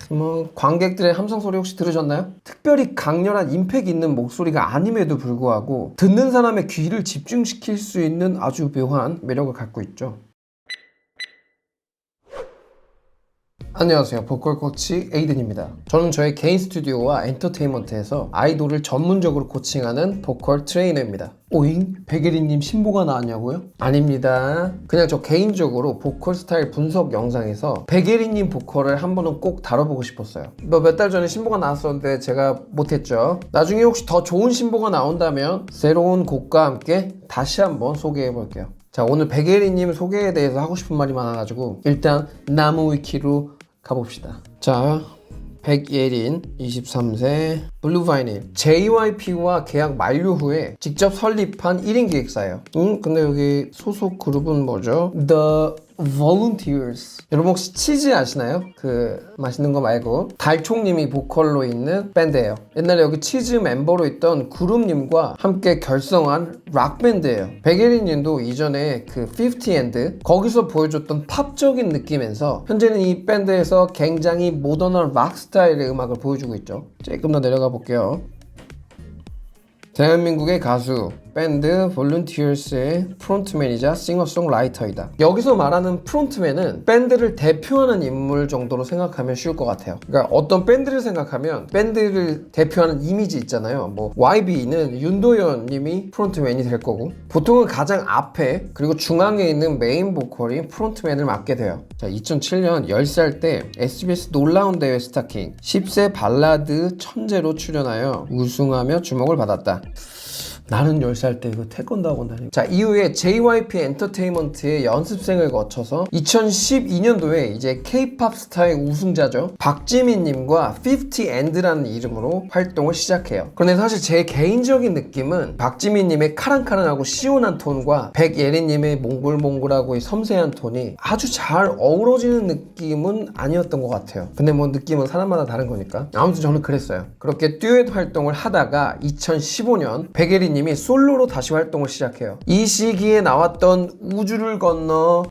뭐 관객들의 함성 소리 혹시 들으셨나요? 특별히 강렬한 임팩 있는 목소리가 아님에도 불구하고 듣는 사람의 귀를 집중시킬 수 있는 아주 묘한 매력을 갖고 있죠. 안녕하세요, 보컬 코치 에이든입니다. 저는 저의 개인 스튜디오와 엔터테인먼트에서 아이돌을 전문적으로 코칭하는 보컬 트레이너입니다. 오잉? 백예린님 신보가 나왔냐고요? 아닙니다. 그냥 저 개인적으로 보컬 스타일 분석 영상에서 백예린님 보컬을 한 번은 꼭 다뤄보고 싶었어요. 뭐 몇 달 전에 신보가 나왔었는데 제가 못했죠. 나중에 혹시 더 좋은 신보가 나온다면 새로운 곡과 함께 다시 한번 소개해볼게요. 자, 오늘 백예린님 소개에 대해서 하고 싶은 말이 많아가지고 일단 나무 위키로 가봅시다. 자, 백예린 23세 블루바이닐 JYP와 계약 만료 후에 직접 설립한 1인 기획사예요. 근데 여기 소속 그룹은 뭐죠? The Volunteers. 여러분 혹시 치즈 아시나요? 그 맛있는 거 말고 달총님이 보컬로 있는 밴드예요. 옛날에 여기 치즈 멤버로 있던 그룹님과 함께 결성한 락밴드예요. 백예린님도 이전에 그 50&, 거기서 보여줬던 팝적인 느낌에서 현재는 이 밴드에서 굉장히 모던한 락 스타일의 음악을 보여주고 있죠. 조금 더 내려가 볼게요. 대한민국의 가수, 밴드 볼런티어스의 프론트맨이자 싱어송라이터이다. 여기서 말하는 프론트맨은 밴드를 대표하는 인물 정도로 생각하면 쉬울 것 같아요. 그러니까 어떤 밴드를 생각하면 밴드를 대표하는 이미지 있잖아요. 뭐 YB는 윤도현 님이 프론트맨이 될 거고, 보통은 가장 앞에 그리고 중앙에 있는 메인 보컬이 프론트맨을 맡게 돼요. 자, 2007년 10살 때 SBS 놀라운 대회 스타킹 10세 발라드 천재로 출연하여 우승하며 주목을 받았다. 나는 10살 때 이거 태권도 학원 다니고. 자, 이후에 JYP 엔터테인먼트의 연습생을 거쳐서 2012년도에 이제 K-POP 스타의 우승자죠, 박지민님과 50&라는 이름으로 활동을 시작해요. 그런데 사실 제 개인적인 느낌은 박지민님의 카랑카랑하고 시원한 톤과 백예린님의 몽골몽골하고 섬세한 톤이 아주 잘 어우러지는 느낌은 아니었던 것 같아요. 근데 뭐 느낌은 사람마다 다른 거니까. 아무튼 저는 그랬어요. 그렇게 듀엣 활동을 하다가 2015년 백예린 님이 솔로로 다시 활동을 시작해요. 이 시기에 나왔던 우주를 건너,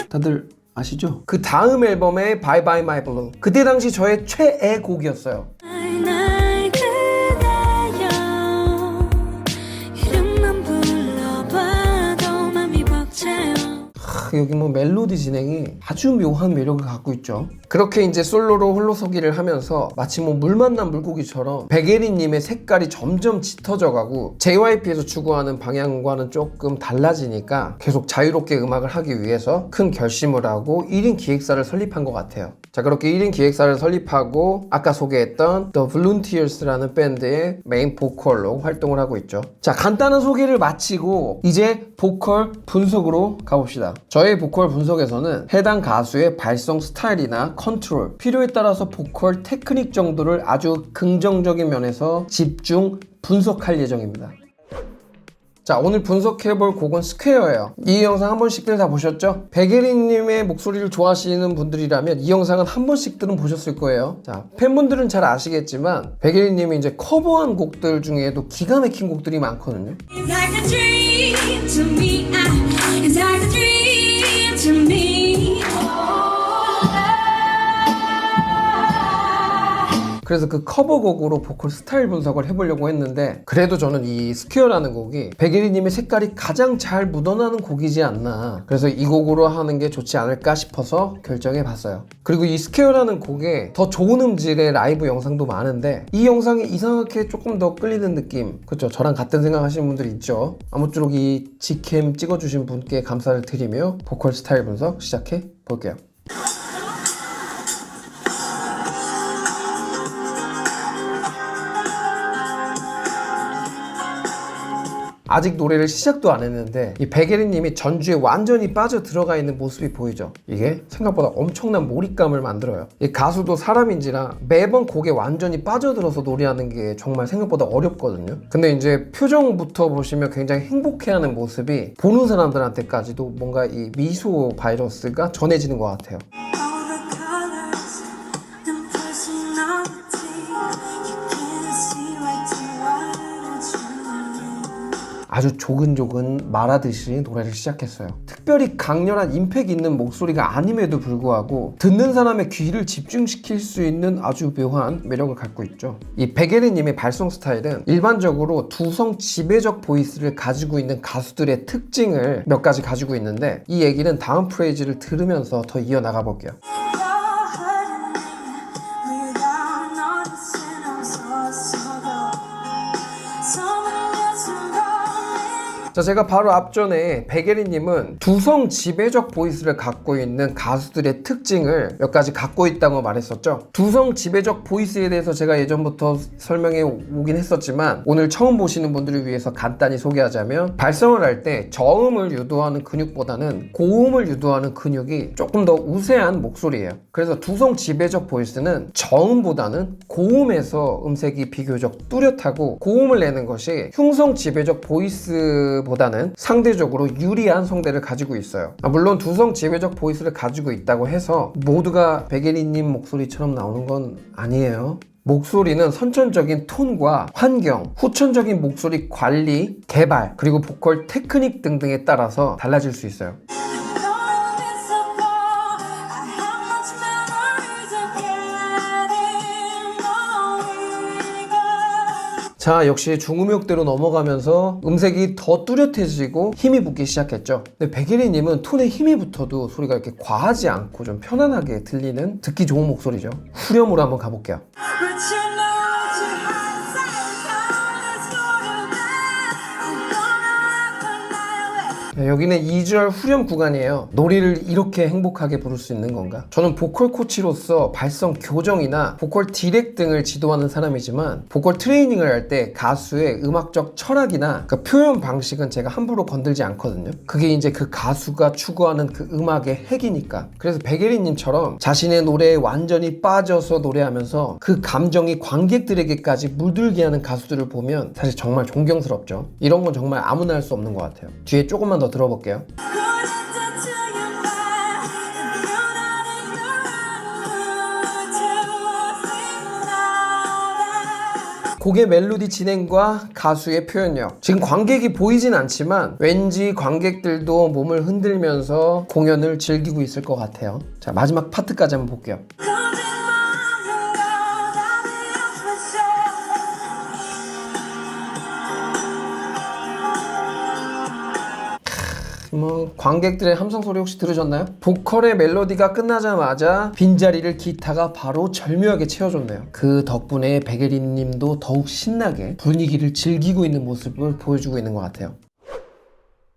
다들 아시죠? 그 다음 앨범의 Bye Bye My Blue, 그때 당시 저의 최애 곡이었어요. 여기 뭐 멜로디 진행이 아주 묘한 매력을 갖고 있죠. 그렇게 이제 솔로로 홀로서기를 하면서 마치 뭐 물 만난 물고기처럼 백예린님의 색깔이 점점 짙어져 가고 JYP에서 추구하는 방향과는 조금 달라지니까 계속 자유롭게 음악을 하기 위해서 큰 결심을 하고 1인 기획사를 설립한 것 같아요. 자, 그렇게 1인 기획사를 설립하고 아까 소개했던 The Volunteers라는 밴드의 메인 보컬로 활동을 하고 있죠. 자, 간단한 소개를 마치고 이제 보컬 분석으로 가봅시다. 저의 보컬 분석에서는 해당 가수의 발성 스타일이나 컨트롤, 필요에 따라서 보컬 테크닉 정도를 아주 긍정적인 면에서 집중 분석할 예정입니다. 자, 오늘 분석해볼 곡은 스퀘어예요. 이 영상 한 번씩들 다 보셨죠? 백예린님의 목소리를 좋아하시는 분들이라면 이 영상은 한 번씩들은 보셨을 거예요. 자, 팬분들은 잘 아시겠지만 백예린님이 이제 커버한 곡들 중에도 기가 막힌 곡들이 많거든요. 그래서 그 커버곡으로 보컬 스타일 분석을 해보려고 했는데, 그래도 저는 이 스퀘어라는 곡이 백예린님의 색깔이 가장 잘 묻어나는 곡이지 않나, 그래서 이 곡으로 하는 게 좋지 않을까 싶어서 결정해봤어요. 그리고 이 스퀘어라는 곡에 더 좋은 음질의 라이브 영상도 많은데 이 영상이 이상하게 조금 더 끌리는 느낌, 그쵸? 저랑 같은 생각 하시는 분들이 있죠. 아무쪼록 이 직캠 찍어주신 분께 감사를 드리며 보컬 스타일 분석 시작해 볼게요. 아직 노래를 시작도 안 했는데 이 백예린님이 전주에 완전히 빠져 들어가 있는 모습이 보이죠? 이게 생각보다 엄청난 몰입감을 만들어요. 이 가수도 사람인지라 매번 곡에 완전히 빠져들어서 노래하는 게 정말 생각보다 어렵거든요. 근데 이제 표정부터 보시면 굉장히 행복해하는 모습이 보는 사람들한테까지도 뭔가 이 미소 바이러스가 전해지는 것 같아요. 아주 조근조근 말하듯이 노래를 시작했어요. 특별히 강렬한 임팩 있는 목소리가 아님에도 불구하고 듣는 사람의 귀를 집중시킬 수 있는 아주 묘한 매력을 갖고 있죠. 이 백예린님의 발성 스타일은 일반적으로 두성 지배적 보이스를 가지고 있는 가수들의 특징을 몇 가지 가지고 있는데, 이 얘기는 다음 프레이즈를 들으면서 더 이어나가 볼게요. 자, 제가 바로 앞전에 백예린님은 두성 지배적 보이스를 갖고 있는 가수들의 특징을 몇 가지 갖고 있다고 말했었죠. 두성 지배적 보이스에 대해서 제가 예전부터 설명해 오긴 했었지만, 오늘 처음 보시는 분들을 위해서 간단히 소개하자면, 발성을 할 때 저음을 유도하는 근육보다는 고음을 유도하는 근육이 조금 더 우세한 목소리예요. 그래서 두성 지배적 보이스는 저음보다는 고음에서 음색이 비교적 뚜렷하고 고음을 내는 것이 흉성 지배적 보이스 보다는 상대적으로 유리한 성대를 가지고 있어요. 물론 두성 지배적 보이스를 가지고 있다고 해서 모두가 백예린님 목소리처럼 나오는 건 아니에요. 목소리는 선천적인 톤과 환경, 후천적인 목소리 관리, 개발, 그리고 보컬 테크닉 등등에 따라서 달라질 수 있어요. 자, 역시 중음역대로 넘어가면서 음색이 더 뚜렷해지고 힘이 붙기 시작했죠. 근데 백예린님은 톤에 힘이 붙어도 소리가 이렇게 과하지 않고 좀 편안하게 들리는 듣기 좋은 목소리죠. 후렴으로 한번 가볼게요. 여기는 2절 후렴 구간이에요. 노래를 이렇게 행복하게 부를 수 있는 건가? 저는 보컬 코치로서 발성 교정이나 보컬 디렉 등을 지도하는 사람이지만, 보컬 트레이닝을 할 때 가수의 음악적 철학이나 그 표현 방식은 제가 함부로 건들지 않거든요. 그게 이제 그 가수가 추구하는 그 음악의 핵이니까. 그래서 백예린님처럼 자신의 노래에 완전히 빠져서 노래하면서 그 감정이 관객들에게까지 물들게 하는 가수들을 보면 사실 정말 존경스럽죠. 이런 건 정말 아무나 할 수 없는 것 같아요. 뒤에 조금만 더 들어볼게요. 곡의 멜로디 진행과 가수의 표현력, 지금 관객이 보이진 않지만 왠지 관객들도 몸을 흔들면서 공연을 즐기고 있을 것 같아요. 자, 마지막 파트까지 한번 볼게요. 관객들의 함성 소리 혹시 들으셨나요? 보컬의 멜로디가 끝나자마자 빈자리를 기타가 바로 절묘하게 채워줬네요. 그 덕분에 백예린 님도 더욱 신나게 분위기를 즐기고 있는 모습을 보여주고 있는 것 같아요.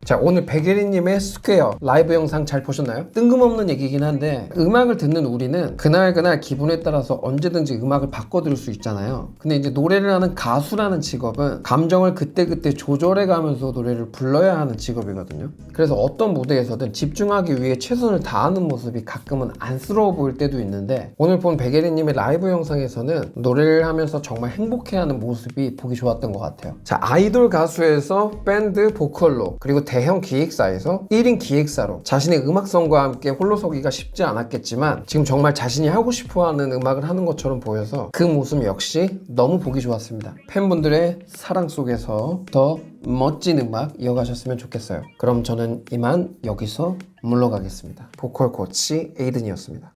자, 오늘 백예린님의 스퀘어 라이브 영상 잘 보셨나요? 뜬금없는 얘기긴 한데, 음악을 듣는 우리는 그날 기분에 따라서 언제든지 음악을 바꿔 들을 수 있잖아요. 근데 이제 노래를 하는 가수라는 직업은 감정을 그때그때 조절해 가면서 노래를 불러야 하는 직업이거든요. 그래서 어떤 무대에서든 집중하기 위해 최선을 다하는 모습이 가끔은 안쓰러워 보일 때도 있는데, 오늘 본 백예린님의 라이브 영상에서는 노래를 하면서 정말 행복해하는 모습이 보기 좋았던 것 같아요. 자, 아이돌 가수에서 밴드 보컬로, 그리고 대형 기획사에서 1인 기획사로 자신의 음악성과 함께 홀로서기가 쉽지 않았겠지만, 지금 정말 자신이 하고 싶어하는 음악을 하는 것처럼 보여서 그 모습 역시 너무 보기 좋았습니다. 팬분들의 사랑 속에서 더 멋진 음악 이어가셨으면 좋겠어요. 그럼 저는 이만 여기서 물러가겠습니다. 보컬 코치 에이든이었습니다.